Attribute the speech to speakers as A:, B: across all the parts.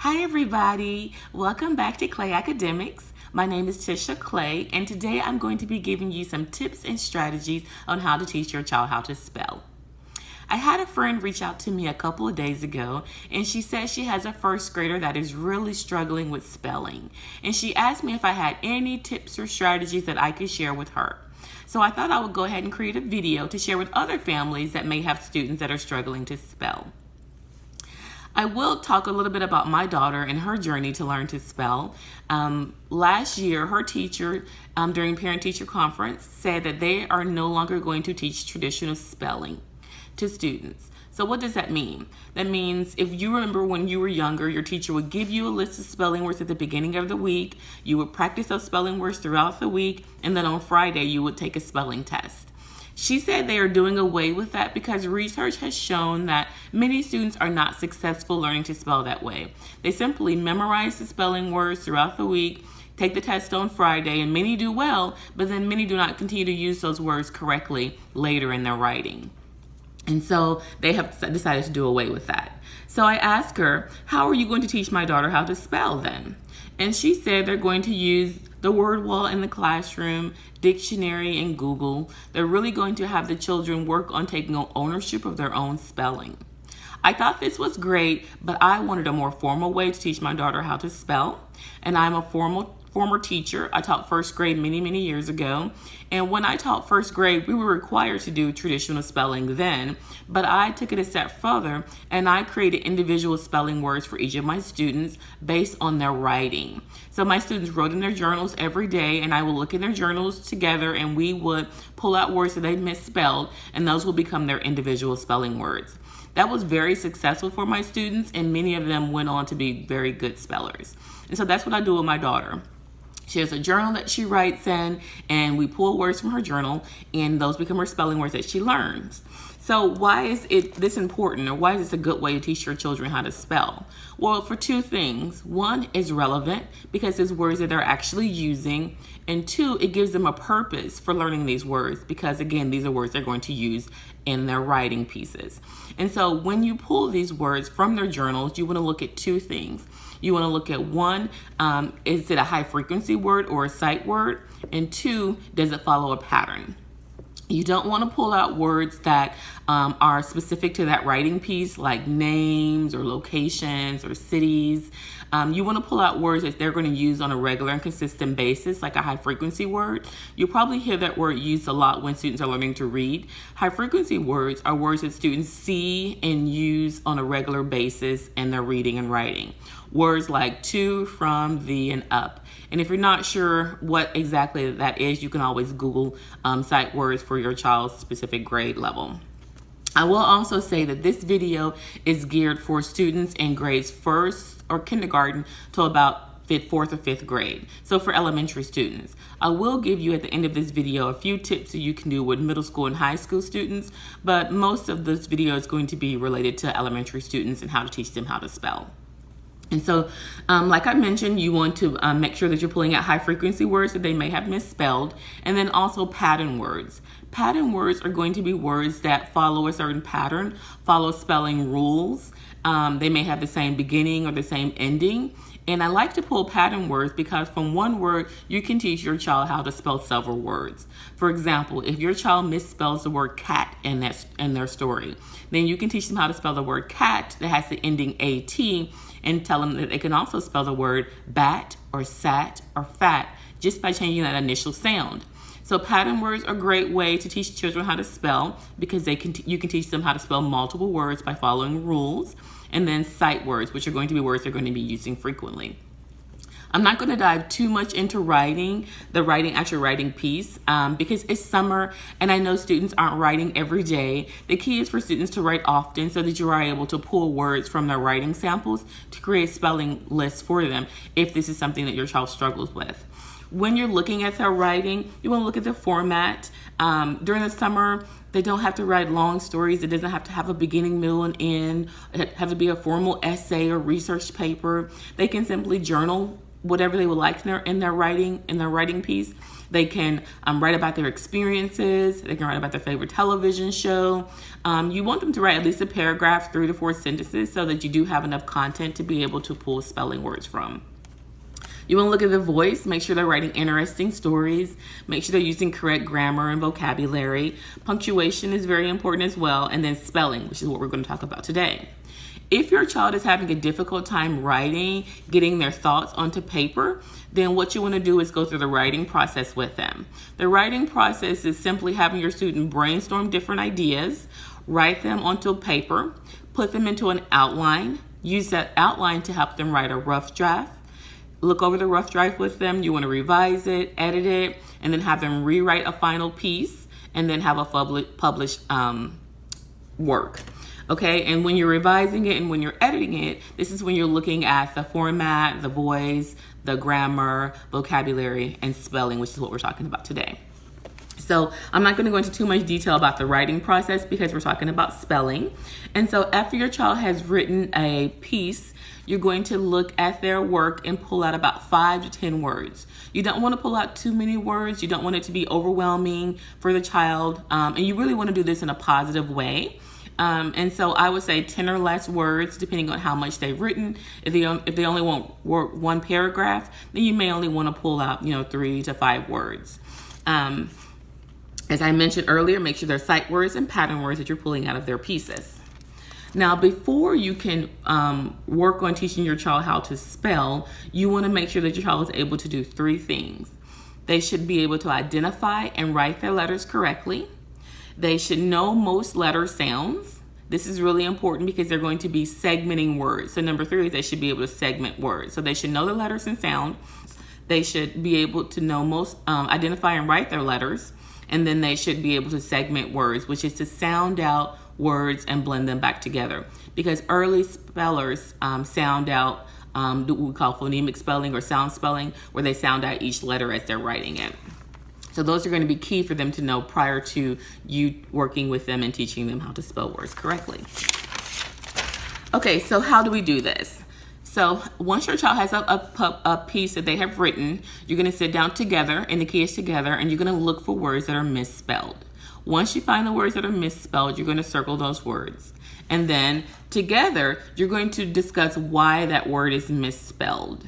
A: Hi everybody, welcome back to Clay Academics. My name is Tisha Clay, and today I'm going to be giving you some tips and strategies on how to teach your child how to spell. I had a friend reach out to me a couple of days ago, and she said she has a first grader that is really struggling with spelling. And she asked me if I had any tips or strategies that I could share with her. So I thought I would go ahead and create a video to share with other families that may have students that are struggling to spell. I will talk a little bit about my daughter and her journey to learn to spell. Last year, her teacher during parent-teacher conference said that they are no longer going to teach traditional spelling to students. So what does that mean? That means if you remember when you were younger, your teacher would give you a list of spelling words at the beginning of the week. You would practice those spelling words throughout the week, and then on Friday, you would take a spelling test. She said they are doing away with that because research has shown that many students are not successful learning to spell that way. They simply memorize the spelling words throughout the week, take the test on Friday, and many do well, but then many do not continue to use those words correctly later in their writing. And so they have decided to do away with that. So I asked her, how are you going to teach my daughter how to spell then? And she said they're going to use the word wall in the classroom, dictionary, and Google. They're really going to have the children work on taking ownership of their own spelling. I thought this was great, but I wanted a more formal way to teach my daughter how to spell. And I'm a former teacher. I taught first grade many years ago. And when I taught first grade, we were required to do traditional spelling then, but I took it a step further and I created individual spelling words for each of my students based on their writing. So my students wrote in their journals every day, and I would look in their journals together and we would pull out words that they misspelled, and those will become their individual spelling words. That was very successful for my students, and many of them went on to be very good spellers. And so that's what I do with my daughter. She has a journal that she writes in, and we pull words from her journal, and those become her spelling words that she learns. So why is this important, or why is this a good way to teach your children how to spell? Well, for two things. One, is relevant because it's words that they're actually using, and two, it gives them a purpose for learning these words because, again, these are words they're going to use in their writing pieces. And so when you pull these words from their journals, you want to look at two things. You want to look at one, is it a high frequency word or a sight word? And two, does it follow a pattern? You don't want to pull out words that are specific to that writing piece, like names or locations or cities. You want to pull out words that they're going to use on a regular and consistent basis, like a high frequency word. You'll probably hear that word used a lot when students are learning to read. High frequency words are words that students see and use on a regular basis in their reading and writing. Words like to, from, the, and up. And if you're not sure what exactly that is, you can always Google sight words for your child's specific grade level. I will also say that this video is geared for students in grades 1st or kindergarten to about 4th or 5th grade. So for elementary students, I will give you at the end of this video a few tips that you can do with middle school and high school students, but most of this video is going to be related to elementary students and how to teach them how to spell. And so, like I mentioned, you want to make sure that you're pulling out high frequency words that they may have misspelled, and then also pattern words. Pattern words are going to be words that follow a certain pattern, follow spelling rules. They may have the same beginning or the same ending. And I like to pull pattern words because from one word, you can teach your child how to spell several words. For example, if your child misspells the word cat in their story, then you can teach them how to spell the word cat that has the ending AT, and tell them that they can also spell the word bat or sat or fat just by changing that initial sound. So pattern words are a great way to teach children how to spell because you can teach them how to spell multiple words by following rules. And then sight words, which are going to be words they're going to be using frequently. I'm not going to dive too much into the actual writing piece because it's summer and I know students aren't writing every day. The key is for students to write often so that you are able to pull words from their writing samples to create spelling lists for them if this is something that your child struggles with. When you're looking at their writing, you want to look at the format. During the summer, they don't have to write long stories. It doesn't have to have a beginning, middle, and end. It have to be a formal essay or research paper. They can simply journal whatever they would like in their writing piece. They can write about their experiences. They can write about their favorite television show. You want them to write at least a paragraph, 3 to 4 sentences, so that you do have enough content to be able to pull spelling words from. You want to look at the voice, make sure they're writing interesting stories, make sure they're using correct grammar and vocabulary. Punctuation is very important as well, and then spelling, which is what we're going to talk about today. If your child is having a difficult time writing, getting their thoughts onto paper, then what you want to do is go through the writing process with them. The writing process is simply having your student brainstorm different ideas, write them onto paper, put them into an outline, use that outline to help them write a rough draft. Look over the rough draft with them. You want to revise it, edit it, and then have them rewrite a final piece, and then have a published work. Okay, and when you're revising it and when you're editing it, this is when you're looking at the format, the voice, the grammar, vocabulary, and spelling, which is what we're talking about today. So I'm not going to go into too much detail about the writing process because we're talking about spelling. And so after your child has written a piece, you're going to look at their work and pull out about 5 to 10 words. You don't want to pull out too many words. You don't want it to be overwhelming for the child. And you really want to do this in a positive way. And so I would say 10 or less words, depending on how much they've written. If they only want one paragraph, then you may only want to pull out, 3 to 5 words. As I mentioned earlier, make sure they're sight words and pattern words that you're pulling out of their pieces. Now, before you can work on teaching your child how to spell, you want to make sure that your child is able to do 3 things. They should be able to identify and write their letters correctly. They should know most letter sounds. This is really important because they're going to be segmenting words. So number 3 is they should be able to segment words. So they should know the letters and sound. They should be able to know most, identify and write their letters. And then they should be able to segment words, which is to sound out words and blend them back together. Because early spellers sound out what we call phonemic spelling or sound spelling, where they sound out each letter as they're writing it. So those are going to be key for them to know prior to you working with them and teaching them how to spell words correctly. Okay, so how do we do this? So once your child has a piece that they have written, you're going to sit down together, and the key is together, and you're going to look for words that are misspelled. Once you find the words that are misspelled, you're going to circle those words. And then together, you're going to discuss why that word is misspelled.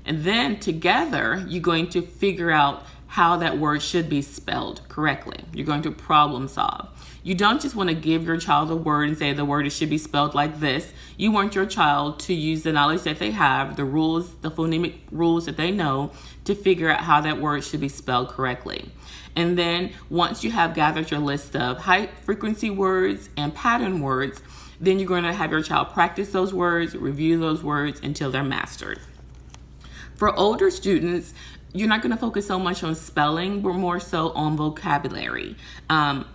A: And then together, you're going to figure out how that word should be spelled correctly. You're going to problem solve. You don't just want to give your child a word and say the word should be spelled like this. You want your child to use the knowledge that they have, the rules, the phonemic rules that they know, to figure out how that word should be spelled correctly. And then once you have gathered your list of high frequency words and pattern words, then you're going to have your child practice those words, review those words until they're mastered. For older students, you're not going to focus so much on spelling, but more so on vocabulary.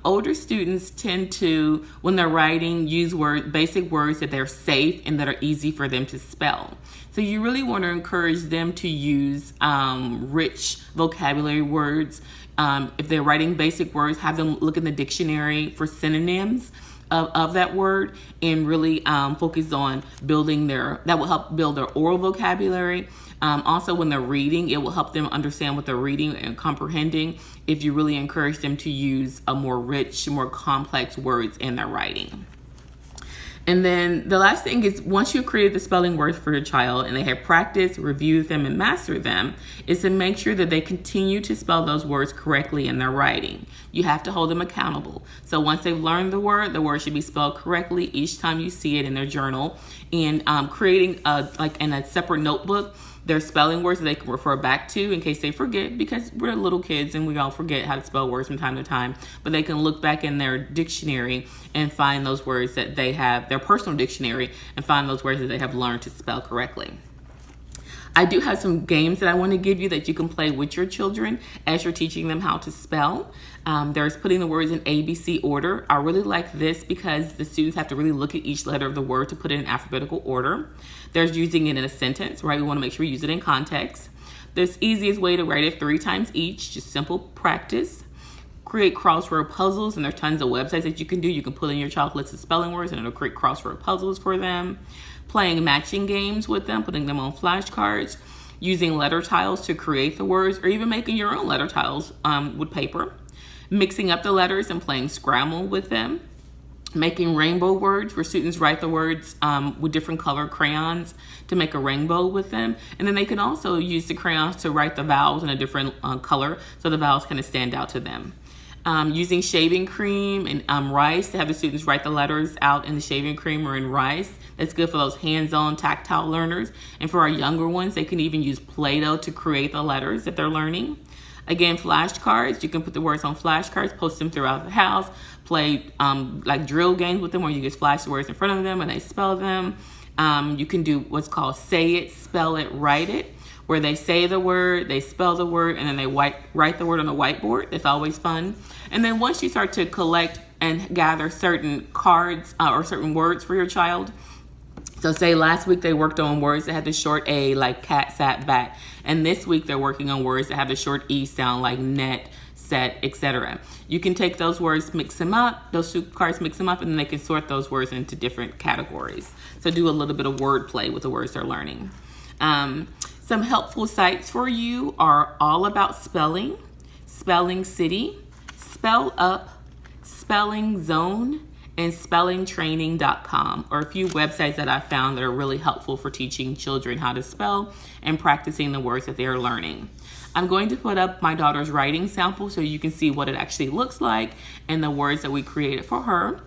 A: Older students tend to, when they're writing, use basic words that they're safe and that are easy for them to spell. So you really want to encourage them to use rich vocabulary words. If they're writing basic words, have them look in the dictionary for synonyms of that word, and really focus on building that will help build their oral vocabulary. Also, when they're reading, it will help them understand what they're reading and comprehending if you really encourage them to use a more rich, more complex words in their writing. And then the last thing is, once you've created the spelling words for your child and they have practiced, reviewed them, and mastered them, is to make sure that they continue to spell those words correctly in their writing. You have to hold them accountable. So once they've learned the word should be spelled correctly each time you see it in their journal. And creating in a separate notebook, their spelling words that they can refer back to in case they forget, because we're little kids and we all forget how to spell words from time to time. But they can look back in their dictionary and find those words that they have, their personal dictionary, and find those words that they have learned to spell correctly. I do have some games that I want to give you that you can play with your children as you're teaching them how to spell. There's putting the words in ABC order. I really like this because the students have to really look at each letter of the word to put it in alphabetical order. There's using it in a sentence, right? We want to make sure we use it in context. This easiest way to write it 3 times each, just simple practice. Create crossword puzzles, and there are tons of websites that you can do. You can put in your child's list of spelling words and it'll create crossword puzzles for them. Playing matching games with them, putting them on flashcards. using letter tiles to create the words, or even making your own letter tiles with paper, mixing up the letters and playing Scramble with them, making rainbow words where students write the words with different color crayons to make a rainbow with them. And then they can also use the crayons to write the vowels in a different color so the vowels kind of stand out to them. Using shaving cream and rice to have the students write the letters out in the shaving cream or in rice. That's good for those hands-on tactile learners. And for our younger ones, they can even use Play-Doh to create the letters that they're learning. Again, flashcards, you can put the words on flashcards, post them throughout the house, play like drill games with them where you just flash the words in front of them and they spell them. You can do what's called say it, spell it, write it, where they say the word, they spell the word, and then they write the word on a whiteboard. It's always fun. And then once you start to collect and gather certain cards or certain words for your child, so say last week they worked on words that had the short A, like cat, sat, bat. And this week they're working on words that have the short E sound, like net, set, etc. You can take those words, mix them up, those two cards, mix them up, and then they can sort those words into different categories. So do a little bit of wordplay with the words they're learning. Some helpful sites for you are All About Spelling, Spelling City, Spell Up, Spelling Zone, and spellingtraining.com are a few websites that I found that are really helpful for teaching children how to spell and practicing the words that they're learning. I'm going to put up my daughter's writing sample so you can see what it actually looks like and the words that we created for her.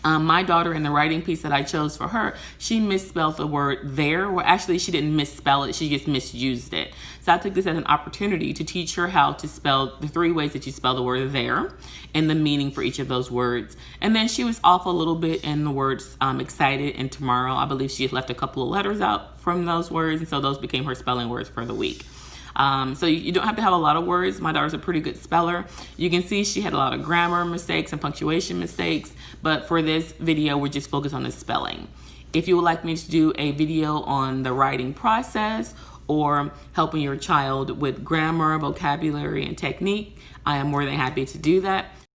A: My daughter, in the writing piece that I chose for her, she misspelled the word there. Well, actually, she didn't misspell it. She just misused it. So I took this as an opportunity to teach her how to spell the 3 ways that you spell the word there and the meaning for each of those words. And then she was off a little bit in the words excited and tomorrow. I believe she had left a couple of letters out from those words, and so those became her spelling words for the week. So you don't have to have a lot of words. My daughter's a pretty good speller. You can see she had a lot of grammar mistakes and punctuation mistakes, but for this video, we're just focused on the spelling. If you would like me to do a video on the writing process or helping your child with grammar, vocabulary, and technique, I am more than happy to do that.